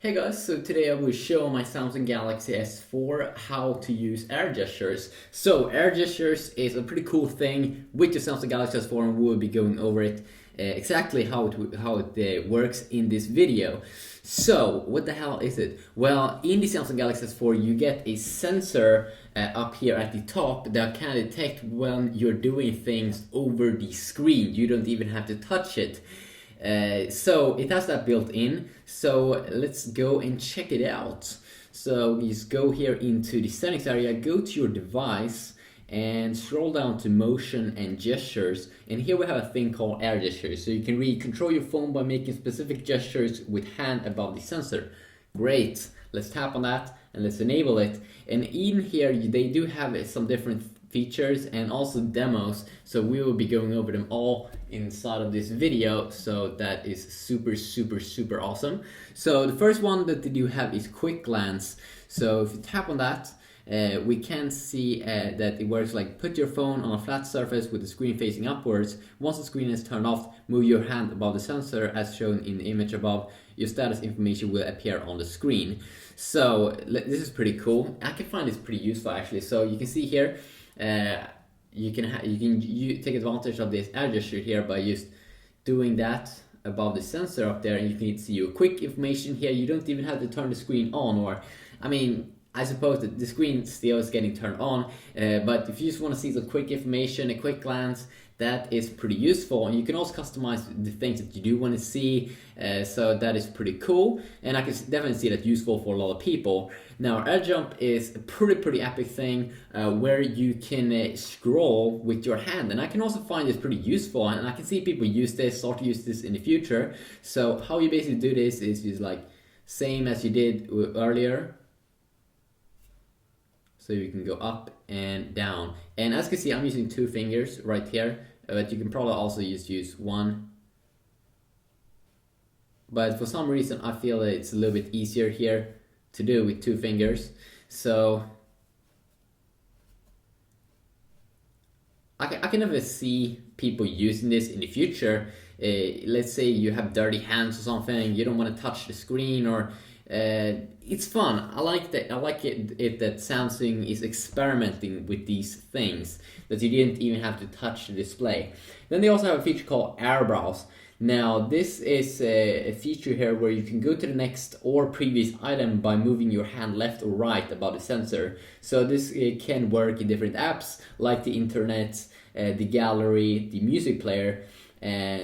Hey guys, so today I will show my Samsung Galaxy S4 how to use air gestures. So air gestures is a pretty cool thing with the Samsung Galaxy S4 and we will be going over it exactly how it works in this video. So what the hell is it? Well, in the Samsung Galaxy S4 you get a sensor up here at the top that can detect when you're doing things over the screen. You don't even have to touch it. So it has that built in, so let's go and check it out. So you just go here into the settings area, go to your device and scroll down to motion and gestures, and here we have a thing called air gestures. So you can really control your phone by making specific gestures with hand above the sensor. Great, let's tap on that and let's enable it. And in here they do have some different features and also demos, so we will be going over them all inside of this video, so that is super awesome. So the first one that they do have is quick glance. So if you tap on that, we can see that it works like put your phone on a flat surface with the screen facing upwards. Once the screen is turned off, move your hand above the sensor as shown in the image above. Your status information will appear on the screen. So this is pretty cool. I can find this pretty useful actually. So you can see here you can take advantage of this air gesture here by just doing that above the sensor up there, and you can see your quick information here. You don't even have to turn the screen on, or I suppose that the screen still is getting turned on, but if you just want to see some quick information, a quick glance, that is pretty useful. And you can also customize the things that you do want to see, so that is pretty cool, and I can definitely see that useful for a lot of people. Now air jump is a pretty epic thing where you can scroll with your hand, and I can also find this pretty useful, and I can see people start to use this in the future. So how you basically do this is just like same as you did earlier. So you can go up and down. And as you can see, I'm using 2 fingers right here, but you can probably also just use 1. But for some reason, I feel that it's a little bit easier here to do with 2 fingers. So I can never see people using this in the future. Let's say you have dirty hands or something, you don't want to touch the screen, or it's fun. I like that. I like it that Samsung is experimenting with these things, that you didn't even have to touch the display. Then they also have a feature called Air Browse. Now this is a feature here where you can go to the next or previous item by moving your hand left or right above the sensor. So this can work in different apps like the internet, the gallery, the music player.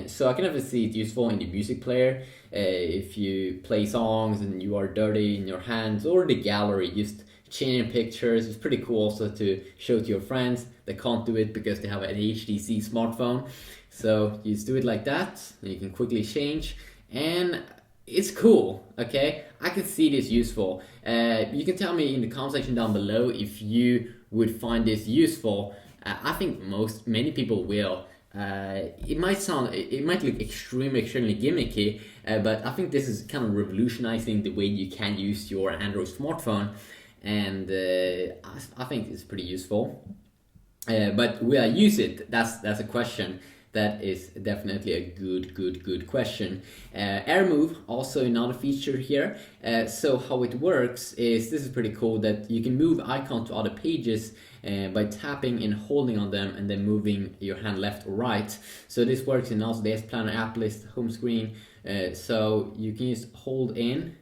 So I can never see it useful in the music player if you play songs and you are dirty in your hands, or the gallery, just changing pictures. It's pretty cool also to show to your friends that can't do it because they have an HTC smartphone. So you just do it like that, and you can quickly change, and it's cool. Okay, I can see this useful. You can tell me in the comment section down below if you would find this useful. I think many people will. It might look extremely gimmicky, but I think this is kind of revolutionizing the way you can use your Android smartphone, and I think it's pretty useful. But will I use it? That's a question. That is definitely a good question. Air Move, also another feature here. So how it works is, this is pretty cool, that you can move icons to other pages by tapping and holding on them and then moving your hand left or right. So this works in also the S Planner, app list, home screen. So you can just hold in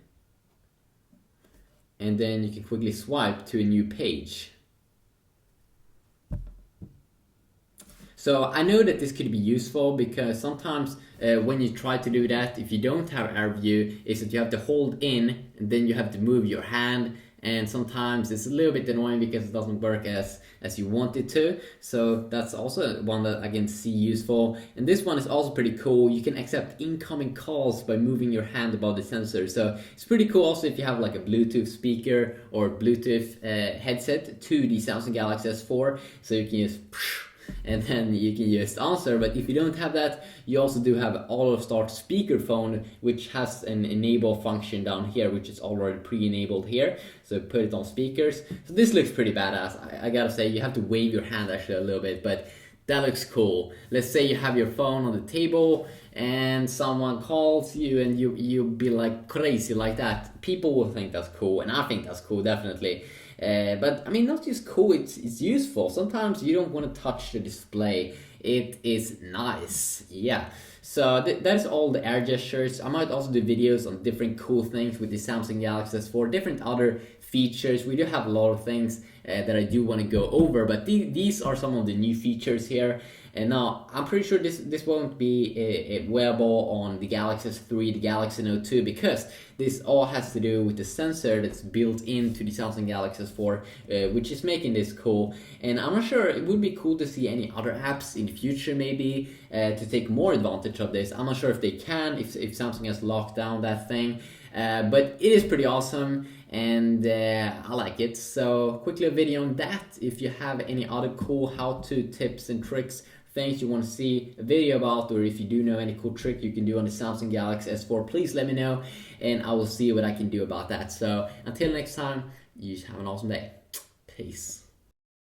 and then you can quickly swipe to a new page. So I know that this could be useful because sometimes when you try to do that, if you don't have Air View, is that you have to hold in and then you have to move your hand, and sometimes it's a little bit annoying because it doesn't work as you want it to. So that's also one that I can see useful. And this one is also pretty cool. You can accept incoming calls by moving your hand above the sensor. So it's pretty cool also if you have like a Bluetooth speaker or Bluetooth headset to the Samsung Galaxy S4. So you can just and then you can just answer. But if you don't have that, you also do have auto start speakerphone, which has an enable function down here, which is already pre-enabled here. So put it on speakers. So this looks pretty badass. I gotta say, you have to wave your hand actually a little bit, but that looks cool. Let's say you have your phone on the table and someone calls you and you be like crazy like that. People will think that's cool, and I think that's cool, definitely. But I mean, not just cool, it's useful. Sometimes you don't want to touch the display. It is nice, yeah. So that is all the air gestures. I might also do videos on different cool things with the Samsung Galaxy S4, different other features. We do have a lot of things that I do want to go over, but these are some of the new features here. And now I'm pretty sure this won't be wearable on the Galaxy S3, the Galaxy Note 2, because this all has to do with the sensor that's built into the Samsung Galaxy S4, which is making this cool. And I'm not sure, it would be cool to see any other apps in the future maybe to take more advantage of this. I'm not sure if they can, if Samsung has locked down that thing, but it is pretty awesome. And I like it. So quickly a video on that. If you have any other cool how-to tips and tricks, things you want to see a video about, or if you do know any cool trick you can do on the Samsung Galaxy S4, please let me know and I will see what I can do about that. So until next time, you have an awesome day. Peace.